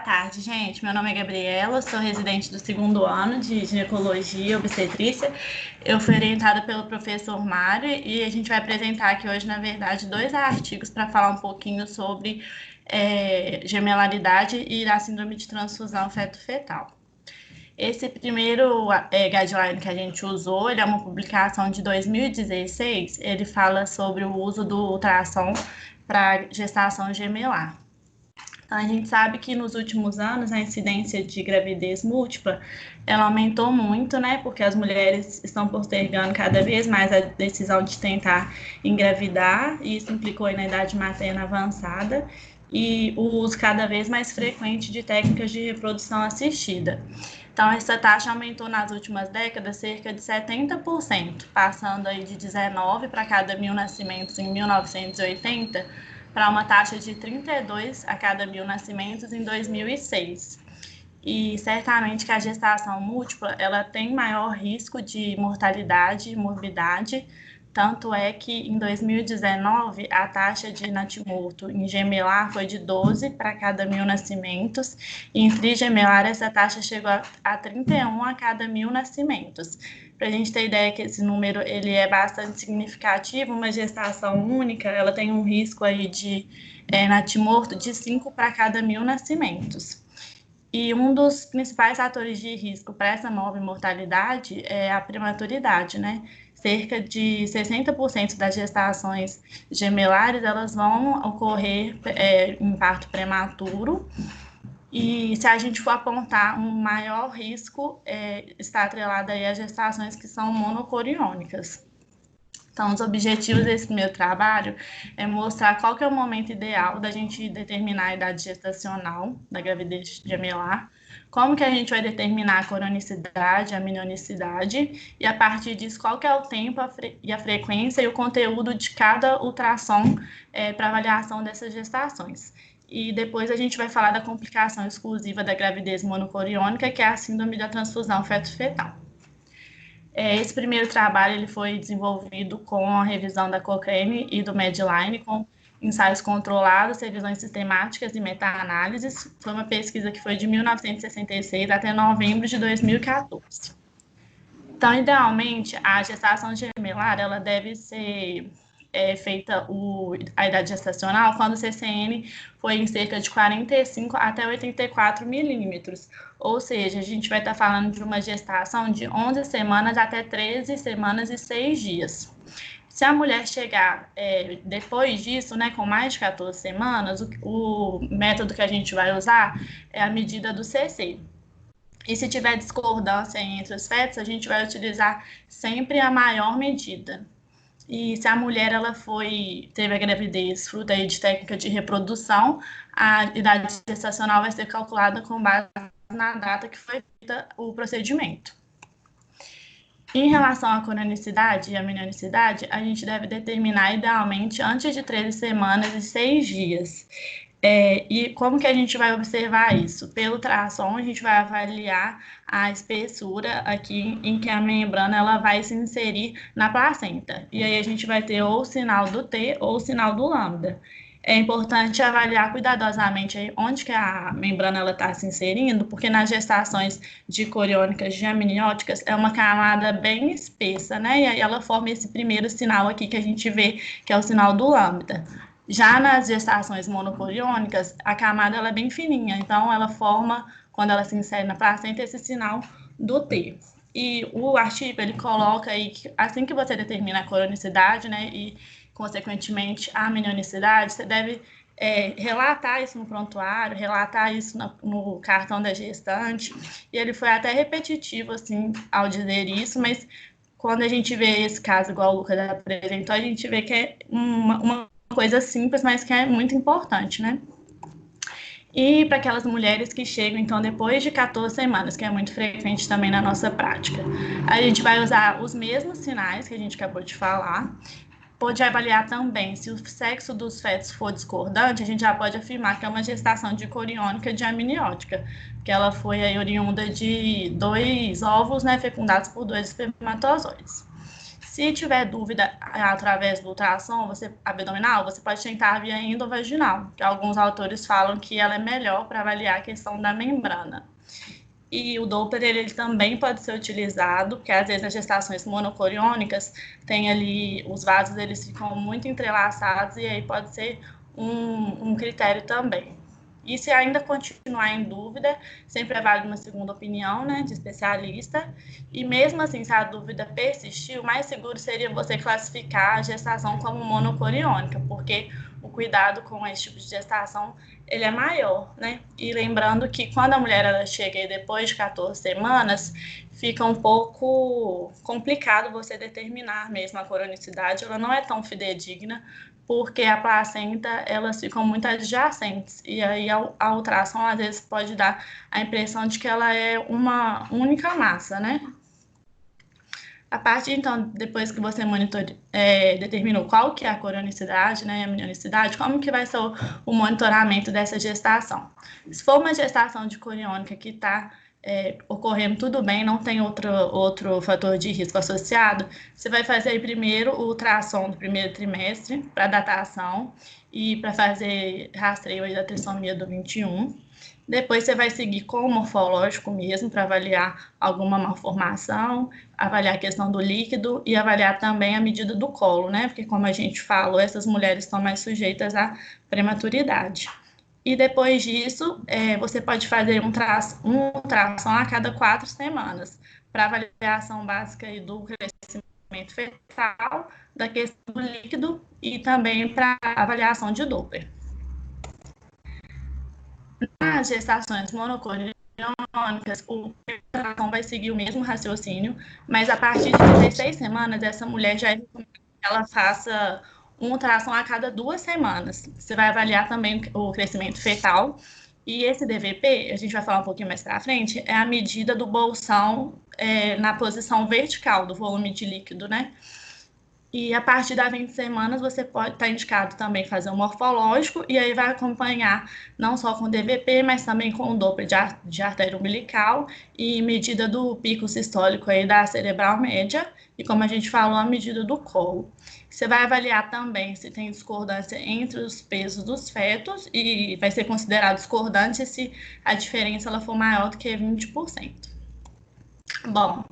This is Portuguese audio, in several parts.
tarde, gente. Meu nome é Gabriela, sou residente do segundo ano de ginecologia e obstetrícia. Eu fui orientada pelo professor Mário e a gente vai apresentar aqui hoje, na verdade, dois artigos para falar um pouquinho sobre gemelaridade e a síndrome de transfusão feto-fetal. Esse primeiro guideline que a gente usou, ele é uma publicação de 2016, ele fala sobre o uso do ultrassom para gestação gemelar. Então, a gente sabe que nos últimos anos a incidência de gravidez múltipla, ela aumentou muito, né? Porque as mulheres estão postergando cada vez mais a decisão de tentar engravidar, e isso implicou na idade materna avançada, e o uso cada vez mais frequente de técnicas de reprodução assistida. Então, essa taxa aumentou nas últimas décadas cerca de 70%, passando aí de 19 para cada 1.000 nascimentos em 1980, para uma taxa de 32 a cada 1.000 nascimentos em 2006. E certamente que a gestação múltipla, ela tem maior risco de mortalidade e morbidade, tanto é que em 2019 a taxa de natimorto em gemelar foi de 12 para cada 1.000 nascimentos, e em trigemelar essa taxa chegou a 31 a cada 1.000 nascimentos. Para a gente ter ideia que esse número ele é bastante significativo, uma gestação única ela tem um risco aí de natimorto de 5 para cada 1.000 nascimentos. E um dos principais fatores de risco para essa nova mortalidade é a prematuridade, né? Cerca de 60% das gestações gemelares, elas vão ocorrer em parto prematuro. E se a gente for apontar um maior risco, está atrelado aí às gestações que são monocoriônicas. Então, os objetivos desse meu trabalho é mostrar qual que é o momento ideal da gente determinar a idade gestacional da gravidez gemelar, como que a gente vai determinar a coronicidade, a minionicidade, e a partir disso, qual que é o tempo e a frequência e o conteúdo de cada ultrassom para avaliação dessas gestações. E depois a gente vai falar da complicação exclusiva da gravidez monocoriônica, que é a síndrome da transfusão feto-fetal. Esse primeiro trabalho ele foi desenvolvido com a revisão da Cochrane e do Medline, com ensaios controlados, revisões sistemáticas e meta-análises. Foi uma pesquisa que foi de 1966 até novembro de 2014. Então, idealmente, a gestação gemelar ela deve ser feita a idade gestacional quando o CCN foi em cerca de 45 até 84 milímetros. Ou seja, a gente vai estar falando de uma gestação de 11 semanas até 13 semanas e 6 dias. Se a mulher chegar depois disso, né, com mais de 14 semanas, o método que a gente vai usar é a medida do CC. E se tiver discordância entre os fetos, a gente vai utilizar sempre a maior medida. E se a mulher ela teve a gravidez fruto aí de técnica de reprodução, a idade gestacional vai ser calculada com base na data que foi feita o procedimento. Em relação à cronicidade e à minionicidade, a gente deve determinar idealmente antes de 13 semanas e 6 dias. E como que a gente vai observar isso? Pelo ultrassom, a gente vai avaliar a espessura aqui em que a membrana ela vai se inserir na placenta. E aí a gente vai ter ou o sinal do T ou o sinal do lambda. É importante avaliar cuidadosamente onde que a membrana está se inserindo, porque nas gestações dicoriônicas e amnióticas é uma camada bem espessa, né? E aí ela forma esse primeiro sinal aqui que a gente vê, que é o sinal do lambda. Já nas gestações monocoriônicas, a camada ela é bem fininha, então ela forma, quando ela se insere na placenta, esse sinal do T. E o artigo, ele coloca aí que assim que você determina a coronicidade, né, e consequentemente a minionicidade, você deve relatar isso no prontuário, relatar isso no cartão da gestante, e ele foi até repetitivo, assim, ao dizer isso, mas quando a gente vê esse caso, igual o Lucas apresentou, a gente vê que é uma coisa simples, mas que é muito importante, né? E para aquelas mulheres que chegam, então, depois de 14 semanas, que é muito frequente também na nossa prática, a gente vai usar os mesmos sinais que a gente acabou de falar. Pode avaliar também se o sexo dos fetos for discordante, a gente já pode afirmar que é uma gestação dicoriônica de amniótica, que ela foi aí oriunda de 2 óvulos, né, fecundados por 2 espermatozoides. Se tiver dúvida através do ultrassom abdominal, você pode tentar via endovaginal, que alguns autores falam que ela é melhor para avaliar a questão da membrana. E o Doppler ele também pode ser utilizado, porque às vezes nas gestações monocoriônicas tem ali, os vasos eles ficam muito entrelaçados e aí pode ser um critério também. E se ainda continuar em dúvida, sempre é válido uma segunda opinião, né, de especialista. E mesmo assim, se a dúvida persistir, o mais seguro seria você classificar a gestação como monocoriônica, porque o cuidado com esse tipo de gestação ele é maior, né? E lembrando que quando a mulher ela chega aí depois de 14 semanas, fica um pouco complicado você determinar mesmo a coronicidade, ela não é tão fidedigna, porque a placenta, elas ficam muito adjacentes, e aí a ultrassom às vezes pode dar a impressão de que ela é uma única massa, né? A partir, então, depois que você determinou qual que é a coronicidade, né, a minionicidade, como que vai ser o monitoramento dessa gestação? Se for uma gestação de coriônica que está ocorrendo tudo bem, não tem outro fator de risco associado, você vai fazer aí primeiro o ultrassom do primeiro trimestre para datação e para fazer rastreio aí da trissomia do 21. Depois você vai seguir com o morfológico mesmo, para avaliar alguma malformação, avaliar a questão do líquido e avaliar também a medida do colo, né? Porque, como a gente falou, essas mulheres estão mais sujeitas à prematuridade. E depois disso, você pode fazer um ultrassom a cada 4 semanas, para avaliação básica aí do crescimento fetal, da questão do líquido e também para avaliação de Doppler. Nas gestações monocoriônicas, o ultrassom vai seguir o mesmo raciocínio, mas a partir de 16 semanas, essa mulher já ela faça um ultrassom a cada 2 semanas. Você vai avaliar também o crescimento fetal. E esse DVP, a gente vai falar um pouquinho mais para frente, é a medida do bolsão na posição vertical do volume de líquido, né? E a partir das 20 semanas, você pode estar indicado também fazer um morfológico, e aí vai acompanhar não só com DVP, mas também com o Doppler de artéria umbilical e medida do pico sistólico aí da cerebral média, e como a gente falou, a medida do colo. Você vai avaliar também se tem discordância entre os pesos dos fetos, e vai ser considerado discordante se a diferença ela for maior do que 20%. Bom,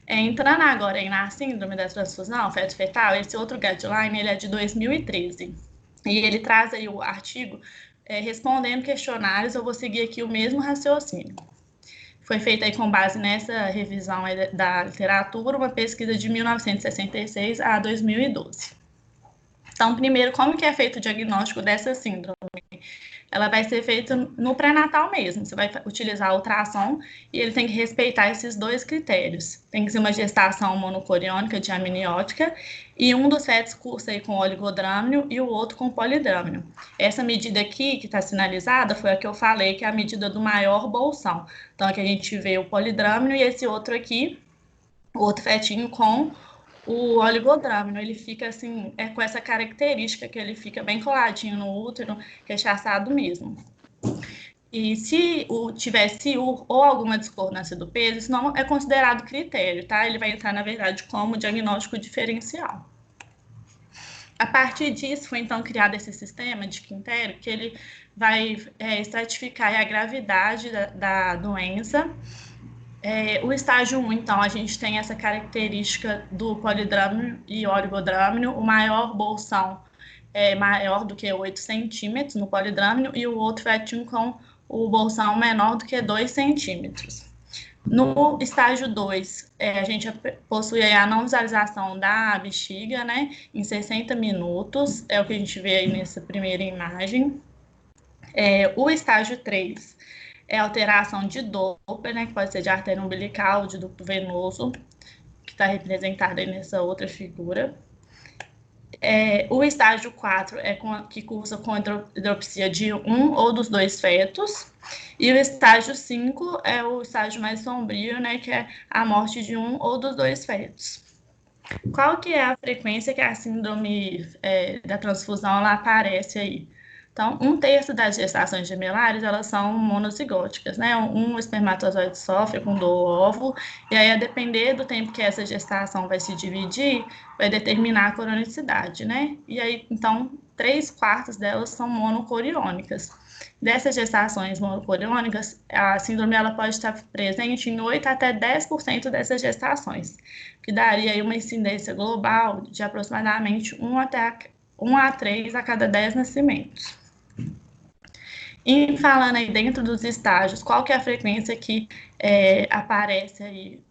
entrando agora aí na síndrome da transfusão feto-fetal, esse outro guideline ele é de 2013 e ele traz aí o artigo respondendo questionários. Eu vou seguir aqui o mesmo raciocínio. Foi feita aí com base nessa revisão da literatura, uma pesquisa de 1966 a 2012. Então, primeiro, como que é feito o diagnóstico dessa síndrome? Ela vai ser feita no pré-natal mesmo. Você vai utilizar o ultrassom e ele tem que respeitar esses 2 critérios. Tem que ser uma gestação monocoriônica de amniótica e um dos fetos cursa aí com oligodrâmino e o outro com polidrâmino. Essa medida aqui, que está sinalizada, foi a que eu falei, que é a medida do maior bolsão. Então, aqui a gente vê o polidrâmino e esse outro aqui, o outro fetinho com o oligodrâmino, ele fica assim, com essa característica que ele fica bem coladinho no útero, rechaçado mesmo. E se tiver ciúme ou alguma discordância do peso, isso não é considerado critério, tá? Ele vai entrar, na verdade, como diagnóstico diferencial. A partir disso, foi então criado esse sistema de Quintero, que ele vai estratificar a gravidade da doença. O estágio 1, então, a gente tem essa característica do polidrâmino e oligodrâmino. O maior bolsão é maior do que 8 centímetros no polidrâmino e o outro fetinho com o bolsão menor do que 2 centímetros. No estágio 2, a gente possui a não visualização da bexiga, né, em 60 minutos, é o que a gente vê aí nessa primeira imagem. O estágio 3 é alteração de Doppler, né, que pode ser de artéria umbilical, de ducto venoso, que está representada aí nessa outra figura. O estágio 4 que cursa com hidropsia de um ou dos 2 fetos. E o estágio 5 é o estágio mais sombrio, né, que é a morte de um ou dos 2 fetos. Qual que é a frequência que a síndrome da transfusão ela aparece aí? Então, um terço das gestações gemelares, elas são monozigóticas, né? Um espermatozoide sofre com do óvulo, e aí, a depender do tempo que essa gestação vai se dividir, vai determinar a coronicidade, né? E aí, então, 3/4 delas são monocoriônicas. Dessas gestações monocoriônicas, a síndrome ela pode estar presente em 8 até 10% dessas gestações, que daria aí uma incidência global de aproximadamente 1 a 3 a cada 10 nascimentos. E falando aí dentro dos estágios, qual que é a frequência que aparece aí?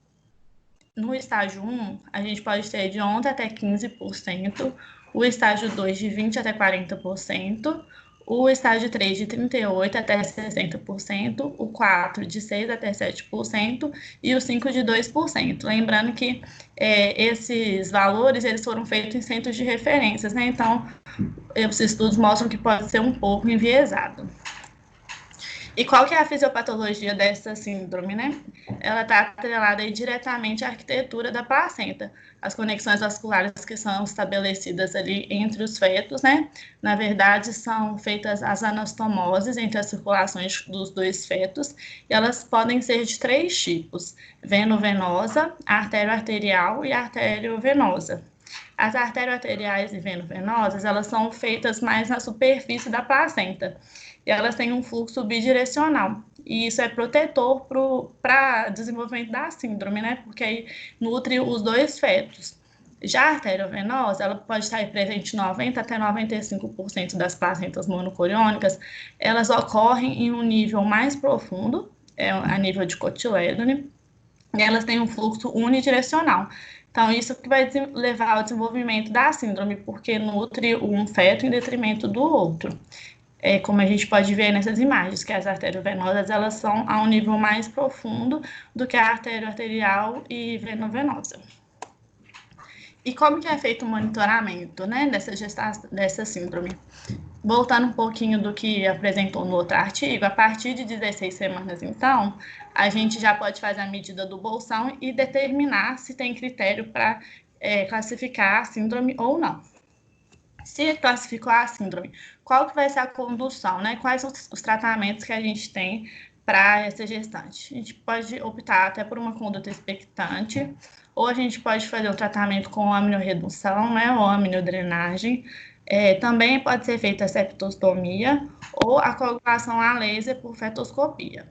No estágio 1, a gente pode ter de 11 até 15%, o estágio 2 de 20 até 40%, o estágio 3 de 38 até 60%, o 4 de 6 até 7% e o 5 de 2%. Lembrando que esses valores eles foram feitos em centros de referências, né? Então, os estudos mostram que pode ser um pouco enviesado. E qual que é a fisiopatologia dessa síndrome, né? Ela está atrelada aí diretamente à arquitetura da placenta, as conexões vasculares que são estabelecidas ali entre os fetos, né? Na verdade, são feitas as anastomoses entre as circulações dos dois fetos, e elas podem ser de 3 tipos: veno-venosa, artério-arterial e artério-venosa. As artério-arteriais e veno-venosas, elas são feitas mais na superfície da placenta, e elas têm um fluxo bidirecional. E isso é protetor para desenvolvimento da síndrome, né? Porque aí nutre os dois fetos. Já a arteriovenosa, ela pode estar presente em 90 até 95% das placentas monocoriônicas. Elas ocorrem em um nível mais profundo, a nível de cotilédone, e elas têm um fluxo unidirecional. Então, isso que vai levar ao desenvolvimento da síndrome, porque nutre um feto em detrimento do outro. Como a gente pode ver nessas imagens, que as arteriovenosas, elas são a um nível mais profundo do que a arterial e venovenosa. E como que é feito o monitoramento, né, dessa síndrome? Voltando um pouquinho do que apresentou no outro artigo, a partir de 16 semanas, então, a gente já pode fazer a medida do bolsão e determinar se tem critério para classificar a síndrome ou não. Se classificou a síndrome, qual que vai ser a condução, né? Quais são os tratamentos que a gente tem para essa gestante? A gente pode optar até por uma conduta expectante, ou a gente pode fazer o tratamento com amniorredução, né? Ou amniodrenagem. Também pode ser feita a septostomia ou a coagulação a laser por fetoscopia.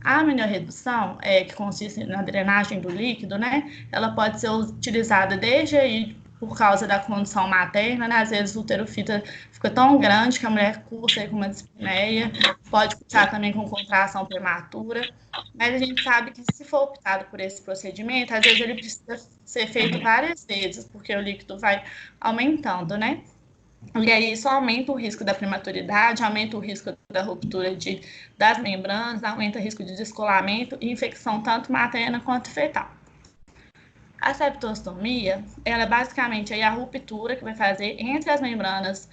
A amniorredução, que consiste na drenagem do líquido, né? Ela pode ser utilizada desde aí por causa da condição materna, né? Às vezes o útero fica tão grande que a mulher cursa com uma dispneia, pode cursar também com contração prematura, mas a gente sabe que se for optado por esse procedimento, às vezes ele precisa ser feito várias vezes, porque o líquido vai aumentando, né? E aí isso aumenta o risco da prematuridade, aumenta o risco da ruptura das membranas, aumenta o risco de descolamento e infecção tanto materna quanto fetal. A septostomia, ela é basicamente aí a ruptura que vai fazer entre as membranas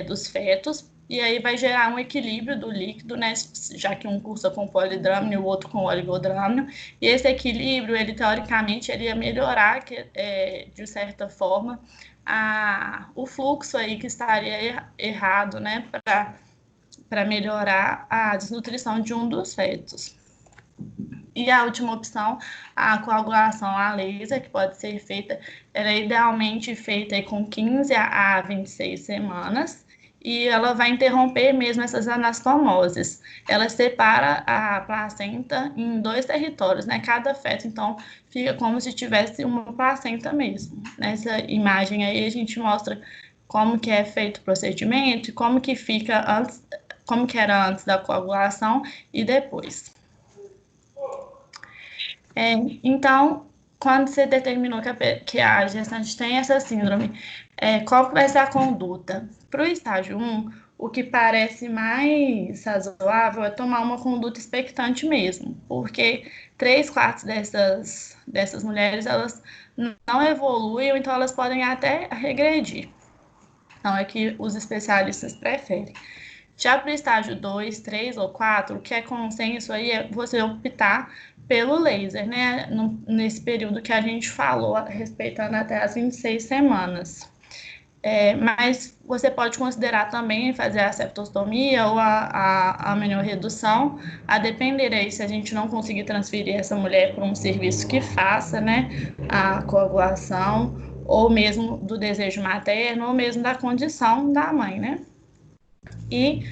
dos fetos, e aí vai gerar um equilíbrio do líquido, né, já que um cursa com polidrâmino e o outro com oligodrâmino, e esse equilíbrio, ele teoricamente, ele ia melhorar, de certa forma, o fluxo aí que estaria errado, né, para melhorar a desnutrição de um dos fetos. E a última opção, a coagulação a laser, que pode ser feita, ela é idealmente feita aí com 15 a 26 semanas, e ela vai interromper mesmo essas anastomoses. Ela separa a placenta em 2 territórios, né? Cada feto, então, fica como se tivesse uma placenta mesmo. Nessa imagem aí, a gente mostra como que é feito o procedimento e como que fica antes, como que era antes da coagulação e depois. Então, quando você determinou que a gestante tem essa síndrome, qual que vai ser a conduta? Para o estágio 1, o que parece mais razoável é tomar uma conduta expectante mesmo, porque 3/4 dessas mulheres, elas não evoluem, ou então elas podem até regredir. Então, é que os especialistas preferem. Já para o estágio 2, 3 ou 4, o que é consenso aí é você optar pelo laser, né? Nesse período que a gente falou, respeitando até as 26 semanas. Mas você pode considerar também fazer a septostomia ou a amniorredução, a depender aí se a gente não conseguir transferir essa mulher para um serviço que faça, né, a coagulação, ou mesmo do desejo materno, ou mesmo da condição da mãe, né? E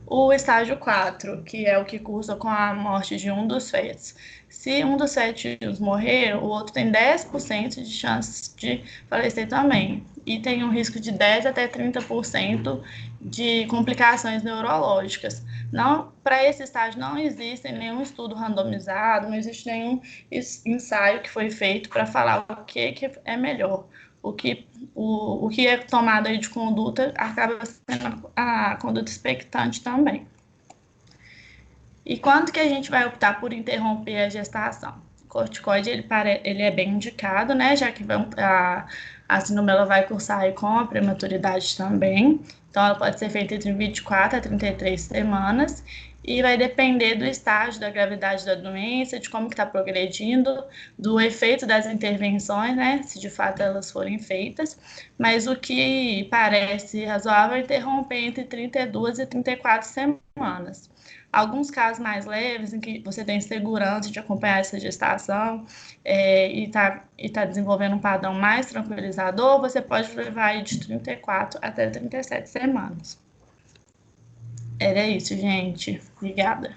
o estágio 4, que é o que cursa com a morte de um dos fetos. Se um dos fetos morrer, o outro tem 10% de chance de falecer também. E tem um risco de 10 até 30% de complicações neurológicas. Não, para esse estágio não existe nenhum estudo randomizado, não existe nenhum ensaio que foi feito para falar o que é melhor. O que é tomado aí de conduta acaba sendo a conduta expectante também. E quando que a gente vai optar por interromper a gestação? O corticoide ele é bem indicado, né? Já que a síndrome ela vai cursar aí com a prematuridade também. Então, ela pode ser feita entre 24 a 33 semanas e vai depender do estágio da gravidade da doença, de como que está progredindo, do efeito das intervenções, né? Se de fato elas forem feitas. Mas o que parece razoável é interromper entre 32 e 34 semanas. Alguns casos mais leves, em que você tem segurança de acompanhar essa gestação e tá desenvolvendo um padrão mais tranquilizador, você pode levar de 34 até 37 semanas. Era isso, gente. Obrigada.